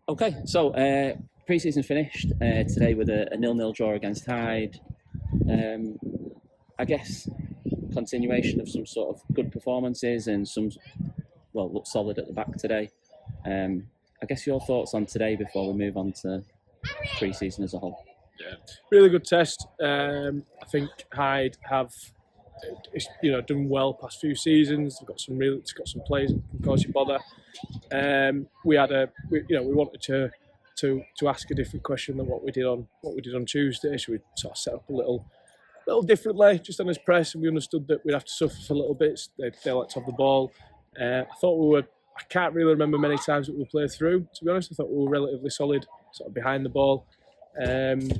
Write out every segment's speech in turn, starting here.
Okay, so pre-season finished today with a 0-0 draw against Hyde. I guess continuation of some sort of good performances and looked solid at the back today. I guess your thoughts on today before we move on to pre-season as a whole. Yeah, really good test. I think Hyde have done well past few seasons. They've got some players that can cause you bother. We wanted to ask a different question than what we did on Tuesday. So we sort of set up a little differently just on his press, and we understood that we'd have to suffer for little bits. They like to have the ball. I thought I can't really remember many times that we played through. To be honest, I thought we were relatively solid, sort of behind the ball.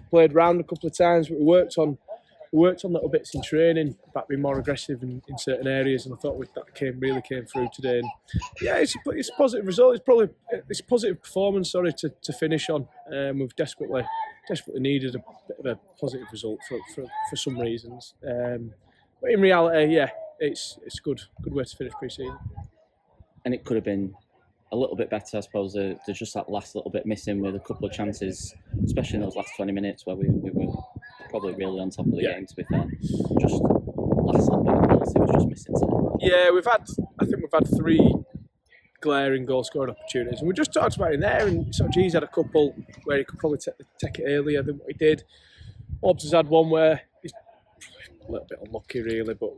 Played round a couple of times, but we worked on little bits in training about being more aggressive in certain areas, and I thought that really came through today. And yeah, it's a positive result. It's a positive performance. To finish on. We've desperately needed a bit of a positive result for some reasons. But in reality, yeah, it's a good way to finish pre-season. And it could have been a little bit better, I suppose. There's just that last little bit missing with a couple of chances, especially in those last 20 minutes where we were probably really on top of the game, to be fair. Just last little bit of quality was just missing today. Yeah, I think we've had 3 glaring goal scoring opportunities, and we just talked about it in there, and sort of G's had a couple where he could probably take it earlier than what he did. Obbs has had one where he's a little bit unlucky really, but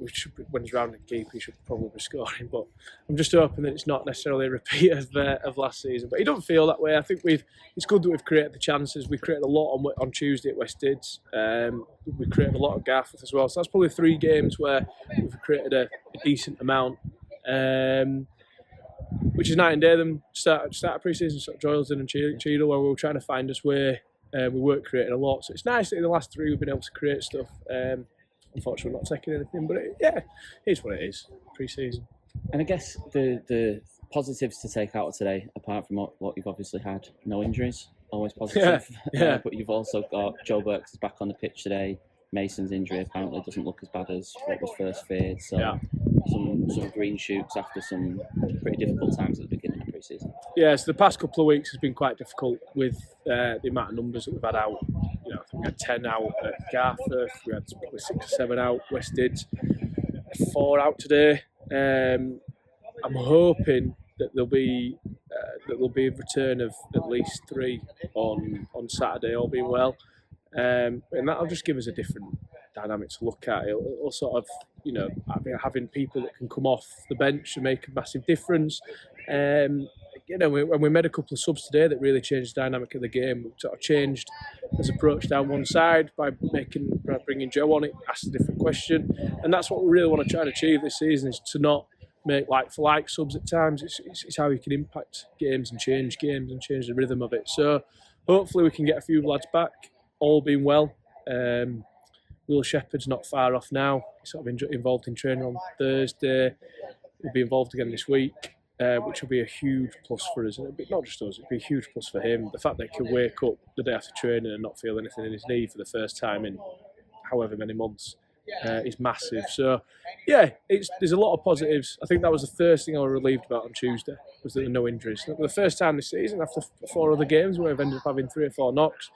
when he's round and keep he should probably be scoring, but I'm just hoping that it's not necessarily a repeat of last season. But he don't feel that way. I think it's good that we've created the chances. We created a lot on Tuesday at West Dids. We created a lot at Garforth as well, so that's probably 3 games where we've created a decent amount, which is night and day. Them start of pre-season, sort of Droylsden and Cheadle, where we were trying to find us where we weren't creating a lot. So it's nice that in the last 3 we've been able to create stuff. Unfortunately, we're not taking anything, but it's what it is. Pre-season. And I guess the positives to take out of today, apart from what you've obviously had, no injuries, always positive. Yeah. But you've also got Joe Burks is back on the pitch today. Mason's injury apparently doesn't look as bad as what was first feared. So some green shoots after some pretty difficult times at the beginning of pre-season. Yeah, so the past couple of weeks has been quite difficult with the amount of numbers that we've had out. I think we had 10 out at Garforth, we had probably 6 or 7 out West Dids, 4 out today. I'm hoping that there'll be a return of at least 3 on Saturday, all being well. And that'll just give us a different dynamic to look at. It'll sort of, having people that can come off the bench and make a massive difference. When we made a couple of subs today that really changed the dynamic of the game. We sort of changed his approach down one side by bringing Joe on. It asked a different question, and that's what we really want to try and achieve this season: is to not make like for like subs at times. It's how you can impact games and change the rhythm of it. So hopefully we can get a few lads back, all being well. Will Shepherd's not far off now. He's sort of involved in training on Thursday. He'll be involved again this week. Which will be a huge plus for us. And not just us, it'll be a huge plus for him. The fact that he can wake up the day after training and not feel anything in his knee for the first time in however many months is massive. So, yeah, there's a lot of positives. I think that was the first thing I was relieved about on Tuesday, was that there were no injuries. For the first time this season, after 4 other games, where we've ended up having 3 or 4 knocks,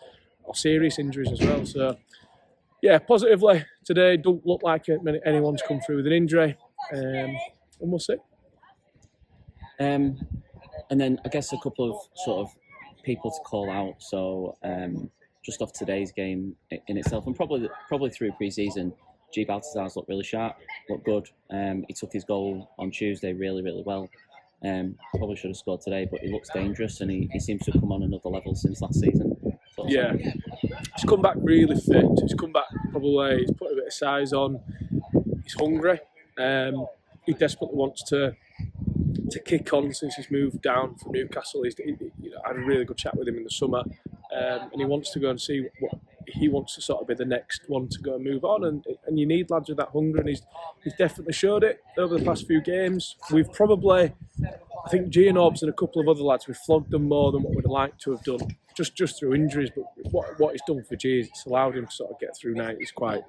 or serious injuries as well. So, yeah, positively, today don't look like anyone's come through with an injury. And we'll see. And then I guess a couple of sort of people to call out. So just off today's game in itself, and probably through pre-season, G. Baltazar's looked really sharp, looked good. He took his goal on Tuesday really, really well. Probably should have scored today, but he looks dangerous, and he seems to have come on another level since last season. Yeah, he's come back really fit. He's come back probably. He's put a bit of size on. He's hungry. He desperately wants to kick on since he's moved down from Newcastle. I had a really good chat with him in the summer, and he wants to go and see what he wants to sort of be the next one to go and move on. And you need lads with that hunger, and he's definitely showed it over the past few games. We've probably, I think, G and Obbs and a couple of other lads, we've flogged them more than what we'd like to have done, just through injuries. But what he's done for G is it's allowed him to sort of get through 90s quite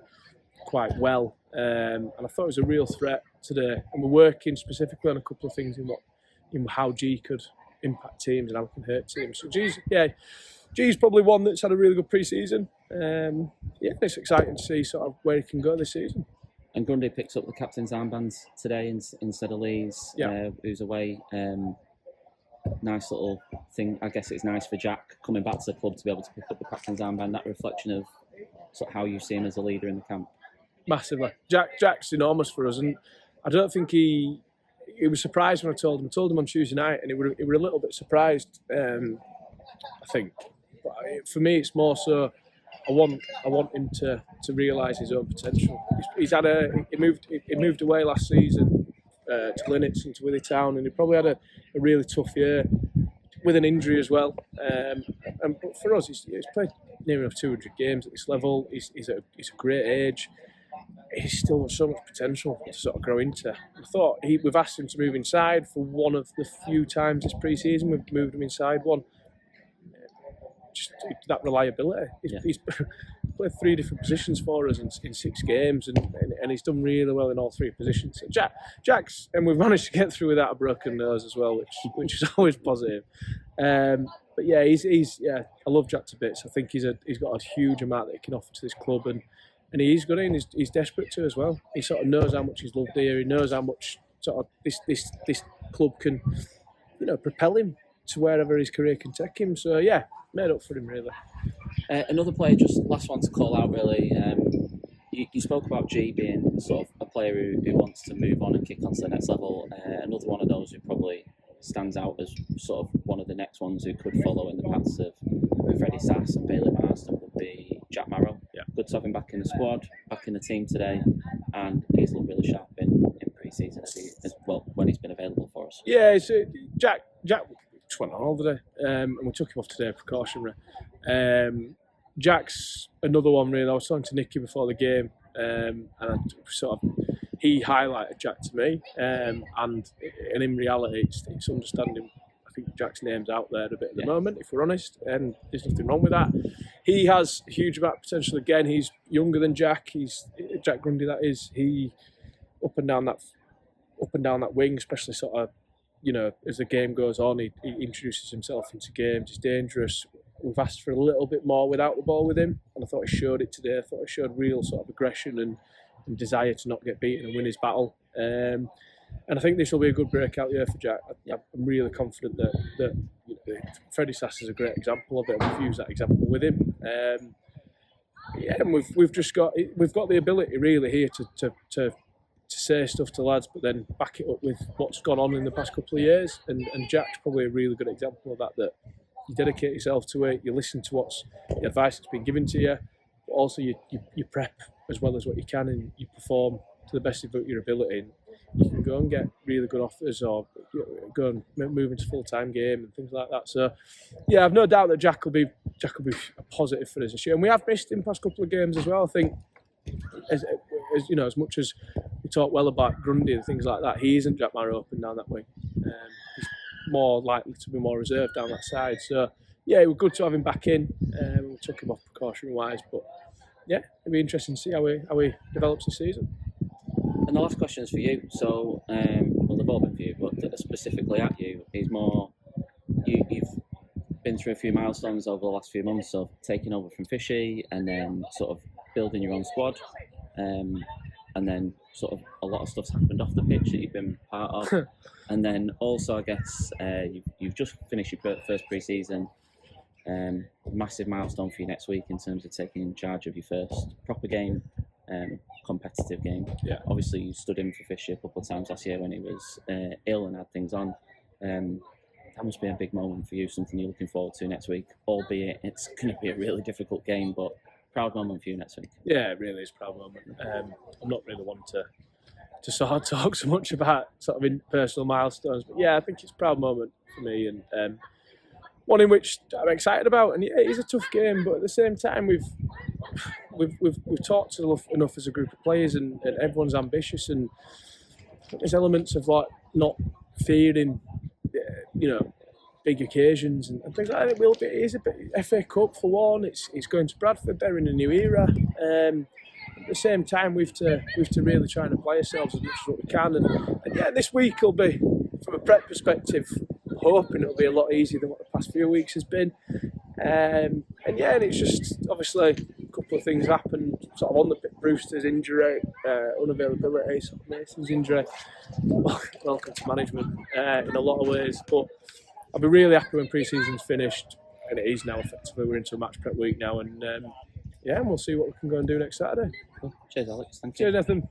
well. And I thought it was a real threat today. And we're working specifically on a couple of things in in how G could impact teams and how it can hurt teams. So G's probably one that's had a really good pre-season. It's exciting to see sort of where he can go this season. And Grundy picks up the captain's armband today instead of Lee's, who's away. Nice little thing. I guess it's nice for Jack coming back to the club to be able to pick up the captain's armband. That reflection of sort of how you see him as a leader in the camp. Massively. Jack's enormous for us, and I don't think he was surprised when I told him. I told him on Tuesday night, and he were a little bit surprised. I think, but for me, it's more so. I want him to realise his own potential. He moved away last season to Linux and to Withy Town, and he probably had a really tough year with an injury as well. But for us, he's played near enough 200 games at this level. He's a great age. He's still got so much potential to sort of grow into. I thought we've asked him to move inside for one of the few times this pre-season we've moved him inside one. Just that reliability. He's played 3 different positions for us in 6 games, and he's done really well in all 3 positions. So Jack's, and we've managed to get through without a broken nose as well, which is always positive. But yeah, I love Jack to bits. I think he's got a huge amount that he can offer to this club, and he is good, and he's desperate to as well. He sort of knows how much he's loved here. He knows how much sort of this club can, propel him to wherever his career can take him. So yeah, made up for him really. Another player, just last one to call out really. You spoke about G being sort of a player who wants to move on and kick on to the next level. Another one of those who probably stands out as sort of one of the next ones who could follow in the paths of Freddie Sass and Bailey Marsden would be Jack Marrow. Yeah. Good to have him back in the squad, back in the team today, and he's looked really sharp in pre-season as well when he's been available for us. Yeah, Jack just went on holiday, and we took him off today precautionary. Jack's another one really. I was talking to Nicky before the game, and he highlighted Jack to me, and in reality, it's understanding. I think Jack's name's out there a bit at the moment, if we're honest, and there's nothing wrong with that. He has a huge amount of potential. Again, he's younger than Jack. He's Jack Grundy. That is, he up and down that wing, especially sort of. As the game goes on, he introduces himself into games. He's dangerous. We've asked for a little bit more without the ball with him, and I thought he showed it today. I thought he showed real sort of aggression and desire to not get beaten and win his battle. And I think this will be a good breakout year for Jack. I'm really confident that Freddie Sass is a great example of it, and we've used that example with him. And we've got the ability really here to say stuff to lads, but then back it up with what's gone on in the past couple of years. And Jack's probably a really good example of that you dedicate yourself to it, you listen to what's the advice that's been given to you, but also you prep as well as what you can, and you perform to the best of your ability. And you can go and get really good offers, or go and move into full-time game and things like that. So yeah, I've no doubt that Jack will be a positive for us this year. And we have missed him past couple of games as well. I think as much as we talk well about Grundy and things like that, he isn't Jack Marrow up and down that way. He's more likely to be more reserved down that side. So yeah, it was good to have him back in. We took him off precautionary wise, but yeah, it'll be interesting to see how he develops this season. And the last question is for you. So, they've all been for you, but specifically at you, is more you've been through a few milestones over the last few months of taking over from Fishy and then sort of building your own squad. And then sort of a lot of stuff's happened off the pitch that you've been part of. And then also, I guess, you've just finished your first pre-season. Massive milestone for you next week in terms of taking charge of your first proper game, competitive game. Yeah. Obviously, you stood in for Fisher a couple of times last year when he was ill and had things on. That must be a big moment for you, something you're looking forward to next week, albeit it's going to be a really difficult game, but proud moment for you next week. Yeah, it really is a proud moment. I'm not really one to sort of talk so much about sort of in personal milestones, but yeah, I think it's a proud moment for me, and one in which I'm excited about. And yeah, it is a tough game, but at the same time, we've talked enough as a group of players, and everyone's ambitious, and there's elements of like not fearing, big occasions and things like that. It is a bit FA Cup for one. It's going to Bradford. They're in a new era. At the same time, we've to really try and apply ourselves as much as what we can. And yeah, this week will be from a prep perspective, hoping it'll be a lot easier than what the past few weeks has been. And it's just obviously a couple of things happened sort of on the pitch. Brewster's injury, unavailability, sort of Mason's injury. Welcome to management in a lot of ways, but I'll be really happy when pre-season's finished, and it is now effectively. We're into a match prep week now, and and we'll see what we can go and do next Saturday. Cheers, Alex. Thank you. Cheers, Nathan.